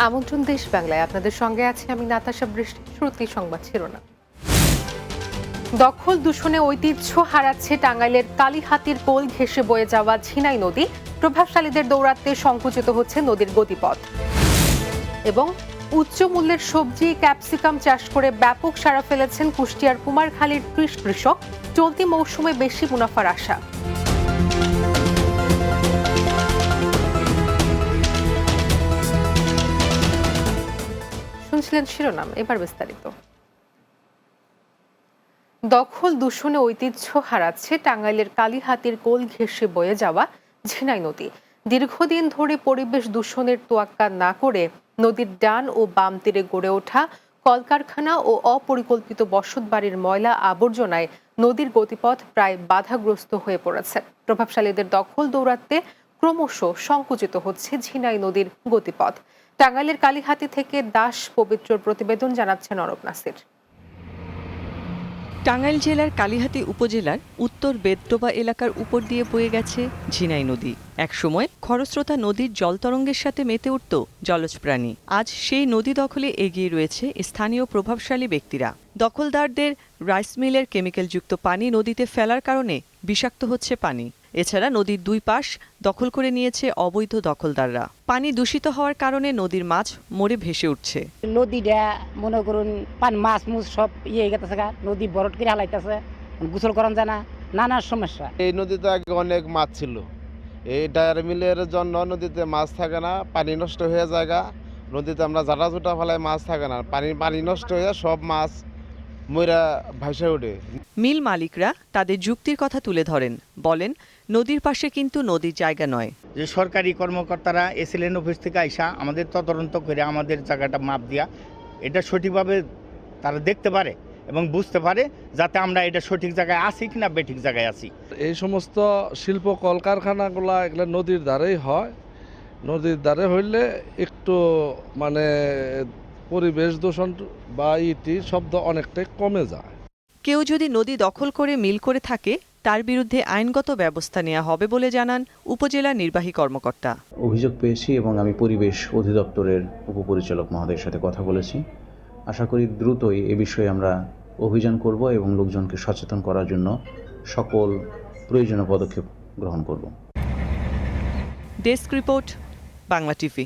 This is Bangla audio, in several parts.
আমন্ত্রণ দেশ বাংলায়, আপনাদের সঙ্গে আছে আমি নাতাশা বৃষ্টি। শুরুতেই সংবাদ শিরোনাম। দখল দূষণে ঐতিহ্য হারাচ্ছে টাঙ্গাইলের কালীহাতির কোল ঘেঁষে বয়ে যাওয়া ঝিনাই নদী। প্রভাবশালীদের দৌরাত্ম্যে সংকুচিত হচ্ছে নদীর গতিপথ। এবং উচ্চ মূল্যের সবজি ক্যাপসিকাম চাষ করে ব্যাপক সাড়া ফেলেছেন কুষ্টিয়ার কুমারখালীর কৃষক। চলতি মৌসুমে বেশি মুনাফার আশা। শুনছিলেন শিরোনাম, এবার বিস্তারিত। দখল দূষণে ঐতিহ্য হারাচ্ছে টাঙ্গাইলের কালীহাতির কোল ঘেঁষে বয়ে যাওয়া ঝিনাই নদী। দীর্ঘদিন ধরে পরিবেশ দূষণের তোয়াক্কা না করে নদীর ডান ও বাম তীরে গড়ে ওঠা কলকারখানা ও অপরিকল্পিত বসতবাড়ির ময়লা আবর্জনায় নদীর গতিপথ প্রায় বাধাগ্রস্ত হয়ে পড়েছে। প্রভাবশালীদের দখল দৌরাত্ম্যে ক্রমশ সংকুচিত হচ্ছে ঝিনাই নদীর গতিপথ। টাঙ্গাইলের কালীহাতি থেকে দাস পবিত্রর প্রতিবেদন, জানাচ্ছেন অরব নাসির। টাঙ্গাইল জেলার কালিহাতী উপজেলার উত্তর বেদডোবা এলাকার উপর দিয়ে বয়ে গেছে ঝিনাই নদী। একসময় খরস্রোতা নদীর জলতরঙ্গের সাথে মেতে উঠত জলজ প্রাণী। আজ সেই নদী দখলে এগিয়ে রয়েছে স্থানীয় প্রভাবশালী ব্যক্তিরা। দখলদারদের রাইস মিলের কেমিক্যালযুক্ত পানি নদীতে ফেলার কারণে বিষাক্ত হচ্ছে পানি। এছাড়া নদীর দুই পাশ দখল করে নিয়েছে অবৈধ দখলদাররা। পানি দূষিত হওয়ার কারণে নদীর মাছ মরে ভেসে উঠছে। নদীটা মনে করুন মাছ মুছ সব গেছে, নদী বরট করে হালাইতেছে, গোসল করান যায় না, নানা সমস্যা। এই নদীতে আগে অনেক মাছ ছিল, এই ডায়ার মিলের জন্য নদীতে মাছ থাকে না, পানি নষ্ট হয়ে যায়। নদীতে আমরা জাটা জুটা ফেলাই, মাছ থাকে না, পানি নষ্ট হয়ে সব মাছ মইরা ভাসে ওঠে। মিল মালিকরা তাদের যুক্তির কথা তুলে ধরেন, বলেন নদীর পাশে কিন্তু নদীর জায়গা নয়। যে সরকারি কর্মকর্তারা এসএলএন অফিস থেকে আইসা আমাদের তদন্ত করে আমাদের জায়গাটা মাপ দিয়া এটা সঠিকভাবে তারা দেখতে পারে এবং বুঝতে পারে, যাতে আমরা এটা সঠিক জায়গায় আছি কিনা বেঠিক জায়গায় আছি। এই সমস্ত শিল্প কলকারখানাগুলো এগুলো নদীর ধারেই হয়। নদীর ধারে হইলে একটু পরিবেশ দূষণ বা শব্দ অনেকটাই কমে যায়। কেউ যদি নদী দখল করে মিল করে থাকে তার বিরুদ্ধে আইনগত ব্যবস্থা নেওয়া হবে বলে জানান উপজেলা নির্বাহী কর্মকর্তা। অভিযোগ পেয়েছি এবং আমি পরিবেশ অধিদপ্তরের উপপরিচালক মহোদয়ের সাথে কথা বলেছি। আশা করি দ্রুতই এ বিষয়ে আমরা অভিযান করব এবং লোকজনকে সচেতন করার জন্য সকল প্রয়োজনীয় পদক্ষেপ গ্রহণ করব। Desk report, Bangla TV.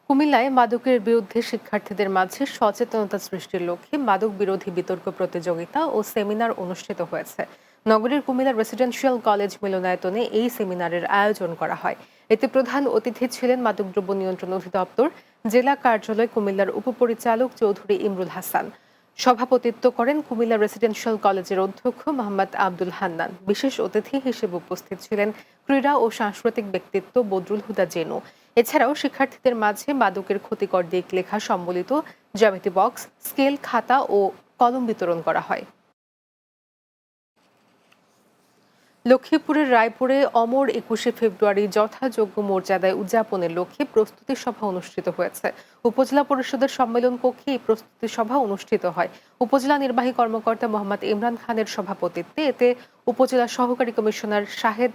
কুমিল্লায় মাদকের বিরুদ্ধে শিক্ষার্থীদের মাঝে সচেতনতা সৃষ্টির লক্ষ্যে মাদক বিরোধী বিতর্ক প্রতিযোগিতা ও সেমিনার অনুষ্ঠিত হয়েছে। নগরীর কুমিল্লা রেসিডেন্সিয়াল কলেজ মিলনায়তনে এই সেমিনারের আয়োজন করা হয়। এতে প্রধান অতিথি ছিলেন মাদকদ্রব্য নিয়ন্ত্রণ অধিদপ্তর জেলা কার্যালয় কুমিল্লার উপপরিচালক চৌধুরী ইমরুল হাসান। সভাপতিত্ব করেন কুমিল্লা রেসিডেন্সিয়াল কলেজের অধ্যক্ষ মোহাম্মদ আব্দুল হান্নান। বিশেষ অতিথি হিসেবে উপস্থিত ছিলেন ক্রীড়া ও সাংস্কৃতিক ব্যক্তিত্ব বদরুল হুদা জেনু। এছাড়াও শিক্ষার্থীদের মাঝে মাদকের ক্ষতিকর দিক লেখা সম্বলিত জ্যামিতি বক্স, স্কেল, খাতা ও কলম বিতরণ করা হয়। লক্ষ্মীপুরের রায়পুরে অমর 21শে ফেব্রুয়ারি যথাযোগ্য মর্যাদায় উদযাপনের লক্ষ্যে প্রস্তুতি সভা অনুষ্ঠিত হয়েছে। উপজেলা পরিষদের সম্মেলন কক্ষে এই প্রস্তুতি সভা অনুষ্ঠিত হয়। উপজেলা নির্বাহী কর্মকর্তা মোহাম্মদ ইমরান খানের সভাপতিত্বে এতে উপজেলা সহকারী কমিশনার শাহেদ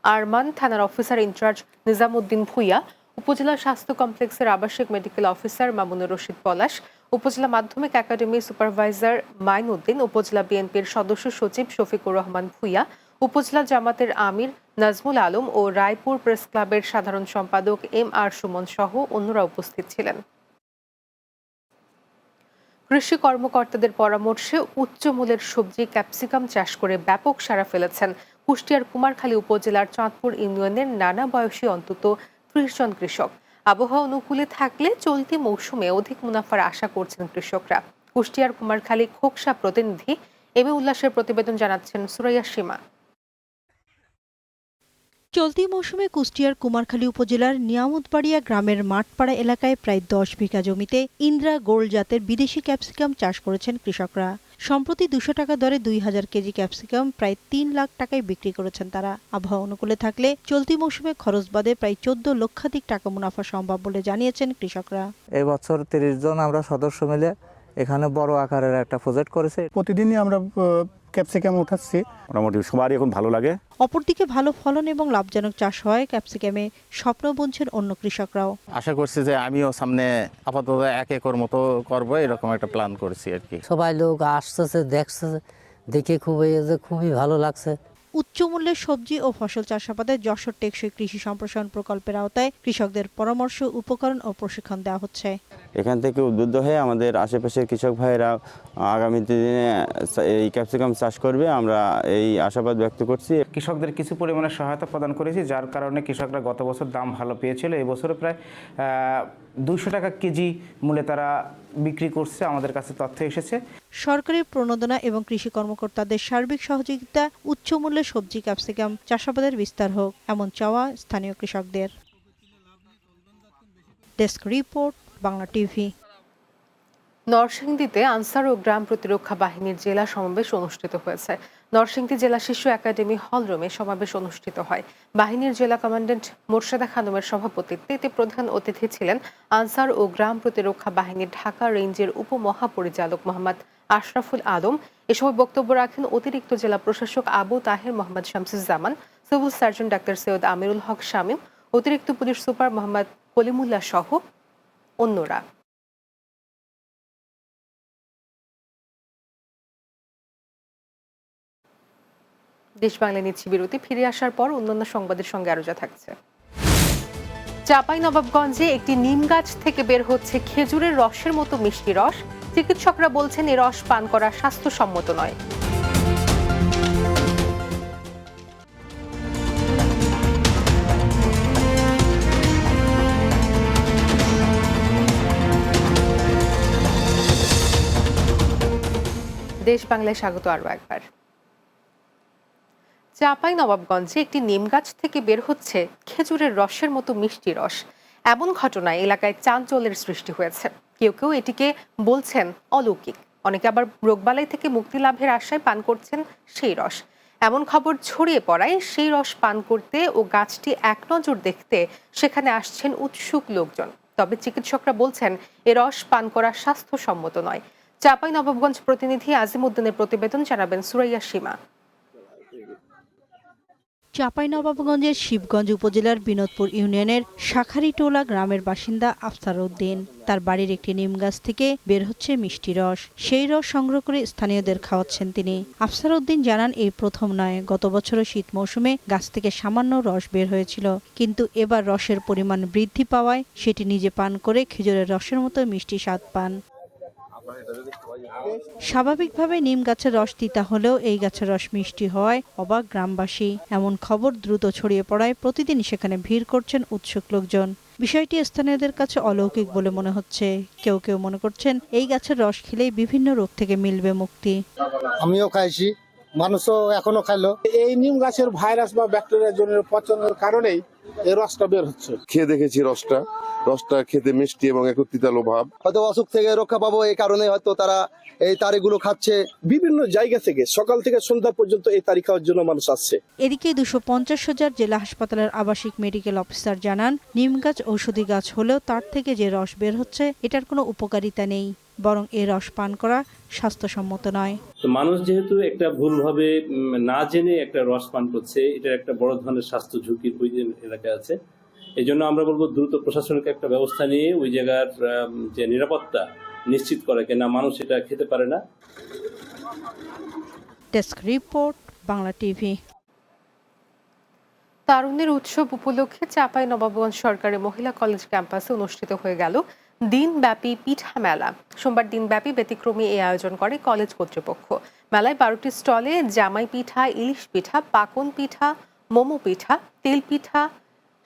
আরমান, থানার অফিসার ইনচার্জ নিজামুদ্দিন ভুইয়া, উপজেলা স্বাস্থ্য কমপ্লেক্সের আবাসিক মেডিকেল অফিসার মামুনুর রশিদ পলাশ, উপজেলা মাধ্যমিক একাডেমি সুপারভাইজার মাইন উদ্দিন, উপজেলা বিএনপির সদস্য সচিব শফিকুর রহমান ভুইয়া, উপজেলা জামাতের আমির নাজমুল আলম ও রায়পুর প্রেস ক্লাবের সাধারণ সম্পাদক MR সুমন সহ অন্যরা উপস্থিত ছিলেন। কৃষি কর্মকর্তাদের পরামর্শে উচ্চ মূল্যের সবজি ক্যাপসিকাম চাষ করে ব্যাপক সাড়া ফেলেছেন কুষ্টিয়ার কুমারখালী উপজেলার চাঁদপুর ইউনিয়নের নানা বয়সী অন্তত 30 জন কৃষক। আবহাওয়া অনুকূলে থাকলে চলতি মৌসুমে অধিক মুনাফার আশা করছেন কৃষকরা। কুষ্টিয়ার কুমারখালী খোকসা প্রতিনিধি এমএ উল্লাসের প্রতিবেদন, জানাচ্ছেন সুরাইয়া সীমা। চলতি মৌসুমে কুষ্টিয়ার কুমারখালী উপজেলার নিয়ামতবাড়িয়া গ্রামের মাঠপাড়া এলাকায় প্রায় 10 বিঘা জমিতে ইন্দ্রা গোল্ড জাতের বিদেশি ক্যাপসিকাম চাষ করেছেন কৃষকরা। সম্প্রতি 200 টাকা দরে 2000 কেজি ক্যাপসিকাম প্রায় 3 লাখ টাকায় বিক্রি করেছেন তারা। আবহাওয়া অনুকূলে থাকলে চলতি মৌসুমে খরচ বাদে প্রায় 14 লক্ষাধিক টাকা মুনাফা সম্ভব বলে জানিয়েছেন কৃষকরা। এই বছর 30 জন আমরা সদস্য মিলে এখানে বড় আকারের একটা প্রজেক্ট করেছে। প্রতিদিনই আমরা ক্যাপসিকাম উঠাচ্ছি। মোটামুটি সবারই এখন ভালো লাগে। অপরদিকে ভালো ফলন এবং লাভজনক চাষ হয় ক্যাপসিকামে স্বপ্ন বুনছেন অন্য কৃষকরাও। আশা করছি যে আমিও সামনে আপাতত 1 একর মতো করবো, এরকম একটা প্ল্যান করছি আর কি। সবাই লোক আসতেছে, দেখছে, দেখে খুবই ভালো লাগছে। উচ্চ মূল্যের সবজি ও ফসল চাষাবাদে যশোর টেকসই কৃষি সম্প্রসারণ প্রকল্পের আওতায় কৃষকদের পরামর্শ, উপকরণ ও প্রশিক্ষণ দেওয়া হচ্ছে। এখান থেকে উদ্বুদ্ধ হয়ে আমাদের আশেপাশের কৃষক ভাইয়েরা আগামী দিনে এই ক্যাপসিকাম চাষ করবে, আমরা এই আশাবাদ ব্যক্ত করছি। কৃষকদের কিছু পরিমাণে সহায়তা প্রদান করেছি, যার কারণে কৃষকরা গত বছর দাম ভালো পেয়েছিল। এই বছরে প্রায় 200 টাকা কেজি মূল্যে তারা বিক্রি করছে, আমাদের কাছে তথ্য এসেছে। সরকারি প্রণোদনা এবং কৃষি কর্মকর্তাদের সার্বিক সহযোগিতা উচ্চ মূল্যের সবজি ক্যাপসিকাম চাষাবাদের বিস্তার হোক, এমন চাওয়া স্থানীয় কৃষকদের। Desk report, Bangla TV. নরসিংদীতে আনসার ও গ্রাম প্রতিরক্ষা বাহিনীর জেলা সমাবেশ অনুষ্ঠিত হয়েছে। নরসিংদী জেলা শিশু একাডেমি হলরুমে সমাবেশ অনুষ্ঠিত হয়। বাহিনীর জেলা কমান্ড্যান্ট মোর্শেদা খানমের সভাপতিত্বে এতে প্রধান অতিথি ছিলেন আনসার ও গ্রাম প্রতিরক্ষা বাহিনীর ঢাকা রেঞ্জের উপমহাপরিচালক মোহাম্মদ আশরাফুল আলম। এ সময় বক্তব্য রাখেন অতিরিক্ত জেলা প্রশাসক Abu Taher Mohammad Shamsuzzaman, civil surgeon doctor Syed Amirul Haque Shamim, অতিরিক্ত পুলিশ সুপার মোহাম্মদ কলিমুল্লাহ সহ অন্যরা। দেশ বাংলা নিচ্ছি বিরতি, ফিরে আসার পর অন্যান্য সংবাদের সঙ্গে আরো যা থাকছে। চাঁপাইনবাবগঞ্জে একটি নিম গাছ থেকে বের হচ্ছে খেজুরের রসের মতো মিষ্টি রস। চিকিৎসকরা বলছেন এই রস পান করা স্বাস্থ্যসম্মত নয়। দেশ বাংলায় স্বাগত আরো একবার। চাঁপাইনবাবগঞ্জে একটি নিম গাছ থেকে বের হচ্ছে খেজুরের রসের মতো মিষ্টি রস। এমন ঘটনায় এলাকায় চাঞ্চল্যের সৃষ্টি হয়েছে। কেউ কেউ এটিকে বলছেন অলৌকিক, অনেকে আবার রোগবালাই থেকে মুক্তি লাভের আশায় পান করছেন সেই রস। এমন খবর ছড়িয়ে পড়ায় সেই রস পান করতে ও গাছটি এক নজর দেখতে সেখানে আসছেন উৎসুক লোকজন। তবে চিকিৎসকরা বলছেন এ রস পান করা স্বাস্থ্যসম্মত নয়। চাঁপাইনবাবগঞ্জ প্রতিনিধি আজিমউদ্দিনের প্রতিবেদন, জানাবেন সুরাইয়া সীমা। চাঁপাইনবাবগঞ্জের শিবগঞ্জ উপজেলার বিনোদপুর ইউনিয়নের শাখারিটোলা গ্রামের বাসিন্দা আফসার উদ্দিন। তার বাড়ির একটি নিম গাছ থেকে বের হচ্ছে মিষ্টি রস। সেই রস সংগ্রহ করে স্থানীয়দের খাওয়াচ্ছেন তিনি। আফসার উদ্দিন জানান, এই প্রথম নয়, গত বছরও শীত মৌসুমে গাছ থেকে সামান্য রস বের হয়েছিল, কিন্তু এবার রসের পরিমাণ বৃদ্ধি পাওয়ায় সেটি নিজে পান করে খেজুরের রসের মতো মিষ্টি স্বাদ পান। স্বাভাবিকভাবে নিম গাছের রস তিতা হলেও এই গাছের রস মিষ্টি হওয়ায় অবাক গ্রামবাসী। এমন খবর দ্রুত ছড়িয়ে পড়ায় প্রতিদিন সেখানে ভিড় করছেন উৎসুক লোকজন। বিষয়টি স্থানীয়দের কাছে অলৌকিক বলে মনে হচ্ছে। কেউ কেউ মনে করছেন এই গাছের রস খেলেই বিভিন্ন রোগ থেকে মিলবে মুক্তি। আমিও খাইছি, মানুষও এখনো খাইলো। এই নিম গাছের ভাইরাস বা ব্যাকটেরিয়ার জন্য পচনের কারণেই এই রসটা বের হচ্ছে। খেয়ে দেখেছি রসটা খেতে মিষ্টি এবং একটু তিতালো ভাব। হয়তো অসুখ থেকে রক্ষা পাবো, এই কারণে হয়তো তারা এই তারিগুলো খাচ্ছে। বিভিন্ন জায়গা থেকে সকাল থেকে সন্ধ্যা পর্যন্ত এই তারিখ খাওয়ার জন্য মানুষ আসছে। এদিকে 250,000 জেলা হাসপাতালের আবাসিক মেডিকেল অফিসার জানান, নিম গাছ ঔষধি গাছ হলেও তার থেকে যে রস বের হচ্ছে এটার কোনো উপকারিতা নেই, বরং এ রস পান করা স্বাস্থ্যসম্মত নয়। মানুষ যেহেতু একটা ভুলভাবে না জেনে একটা রস পান করছে, এটার একটা বড় ধরনের স্বাস্থ্য ঝুঁকির ওই এলাকায় আছে। এই জন্য আমরা বলবো দ্রুত প্রশাসনিক একটা ব্যবস্থা নিয়ে ওই জায়গার যে নিরাপত্তা নিশ্চিত করে, কেন মানুষ এটা খেতে পারে না। Desk report, Bangla TV. তারুণ্যের উৎসব উপলক্ষে চাঁপাইনবাবগঞ্জ সরকারি মহিলা কলেজ ক্যাম্পাসে অনুষ্ঠিত হয়ে গেল দিনব্যাপী পিঠা মেলা। সোমবার দিনব্যাপী ব্যতিক্রমী এই আয়োজন করে কলেজ কর্তৃপক্ষ। মেলায় 12টি স্টলে জামাই পিঠা, ইলিশ পিঠা, পাকন পিঠা, মোমো পিঠা, তেল পিঠা,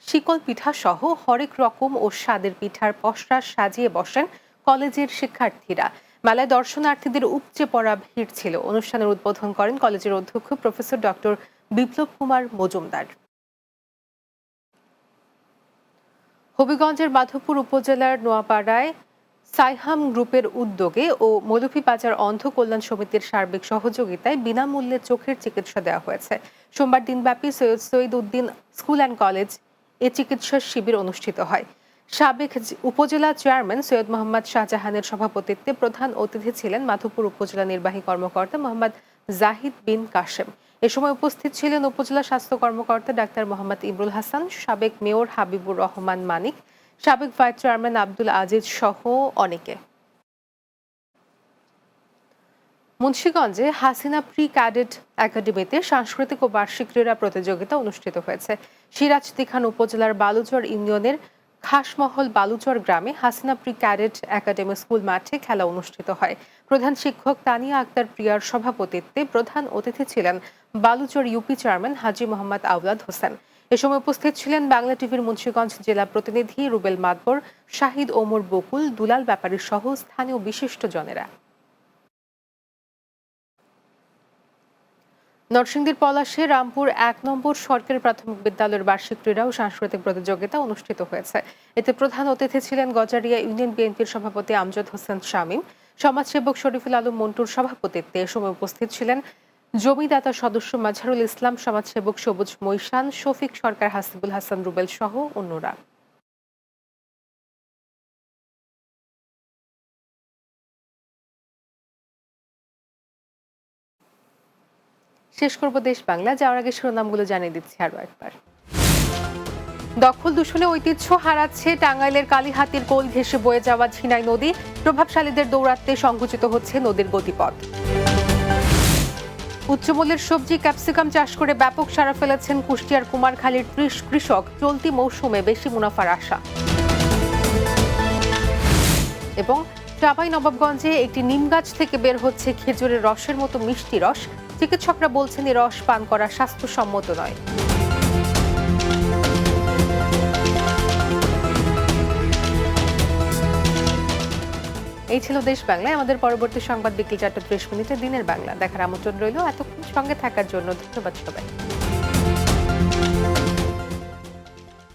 শিকল পিঠা সহ হরেক রকম ও স্বাদের পিঠার পসরা সাজিয়ে বসেন কলেজের শিক্ষার্থীরা। মেলায় দর্শনার্থীদের উপচে পড়া ভিড় ছিল। অনুষ্ঠানের উদ্বোধন করেন কলেজের অধ্যক্ষ প্রফেসর ডক্টর বিপ্লব কুমার মজুমদার। হবিগঞ্জের মাধবপুর উপজেলার নোয়াপাড়ায় সাইহাম গ্রুপের উদ্যোগে ও মৌলভীবাজার অন্ধ কল্যাণ সমিতির সার্বিক সহযোগিতায় বিনামূল্যে চোখের চিকিৎসা দেওয়া হয়েছে। সোমবার দিনব্যাপী Syed Shahid Uddin school and college এ চিকিৎসা শিবির অনুষ্ঠিত হয়। সাবেক উপজেলা চেয়ারম্যান সৈয়দ মোহাম্মদ শাহজাহানের সভাপতিত্বে প্রধান অতিথি ছিলেন মাধবপুর উপজেলা নির্বাহী কর্মকর্তা মোহাম্মদ জাহিদ বিন কাশেম। এ সময় উপস্থিত ছিলেন উপজেলা স্বাস্থ্য কর্মকর্তা ডাক্তার মোহাম্মদ ইমরুল হাসান, সাবেক মেয়র হাবিবুর রহমান মানিক, সাবেক ভাইস চেয়ারম্যান আব্দুল আজিজ সহ অনেকে। মুন্সিগঞ্জে হাসিনা প্রি ক্যাডেট একাডেমিতে সাংস্কৃতিক ও বার্ষিক ক্রীড়া প্রতিযোগিতা অনুষ্ঠিত হয়েছে। সিরাজদিখান উপজেলার বালুচর ইউনিয়নের খাসমহল বালুচর গ্রামে Hasina pre cadet academy school মাঠে খেলা অনুষ্ঠিত হয়। প্রধান শিক্ষক তানিয়া আক্তার প্রিয়ার সভাপতিত্বে প্রধান অতিথি ছিলেন বালুচর ইউপি চেয়ারম্যান হাজী মোহাম্মদ আওলাদ হোসেন। এ সময় উপস্থিত ছিলেন বাংলা টিভির মুন্সিগঞ্জ জেলা প্রতিনিধি রুবেল মাদবর, শাহিদ ওমর বকুল, দুলাল ব্যাপারী সহ স্থানীয় বিশিষ্টজনেরা। নরসিংদীর পলাশে রামপুর ১ নম্বর সরকারি প্রাথমিক বিদ্যালয়ের বার্ষিক ক্রীড়া ও সাংস্কৃতিক প্রতিযোগিতা অনুষ্ঠিত হয়েছে। এতে প্রধান অতিথি ছিলেন গজারিয়া ইউনিয়ন বিএনপির সভাপতি আমজদ হোসেন শামীম, সমাজসেবক শরীফুল আলম মন্টুর সভাপতিত্বে। এ সময় উপস্থিত ছিলেন জমিদাতা সদস্য মাজহারুল ইসলাম, সমাজসেবক সবুজ মৈশান, শফিক সরকার, হাসিবুল হাসান রুবেল সহ অন্যরা। শেষ করব দেশ বাংলা, যাওয়ার আগে শিরোনামগুলো জানিয়ে দিচ্ছি আরো একবার। দখল দূষণে ঐতিহ্য হারাচ্ছে টাঙ্গাইলের কালীহাতির কোল ঘেঁষে বয়ে যাওয়া ঝিনাই নদী। প্রভাবশালীদের দৌরাত্ম্যে সংকুচিত হচ্ছে নদীর গতিপথ। উচ্চমূল্যের সবজি ক্যাপসিকাম চাষ করে ব্যাপক সাড়া ফেলেছেন কুষ্টিয়ার কুমারখালীর ৩০ কৃষক। চলতি মৌসুমে বেশি মুনাফার আশা। এবং চাঁপাইনবাবগঞ্জে একটি নিম গাছ থেকে বের হচ্ছে খেজুরের রসের মতো মিষ্টি রস। চিকিৎসকরা বলছেন এই রস পান করা স্বাস্থ্যসম্মত নয়। এই ছিল দেশ বাংলায়। আমাদের পরবর্তী সংবাদ বিকেল ৪:৩০ মিনিটে দিনের বাংলা দেখার আমন্ত্রণ রইল। এতক্ষণ সঙ্গে থাকার জন্য ধন্যবাদ সবাই।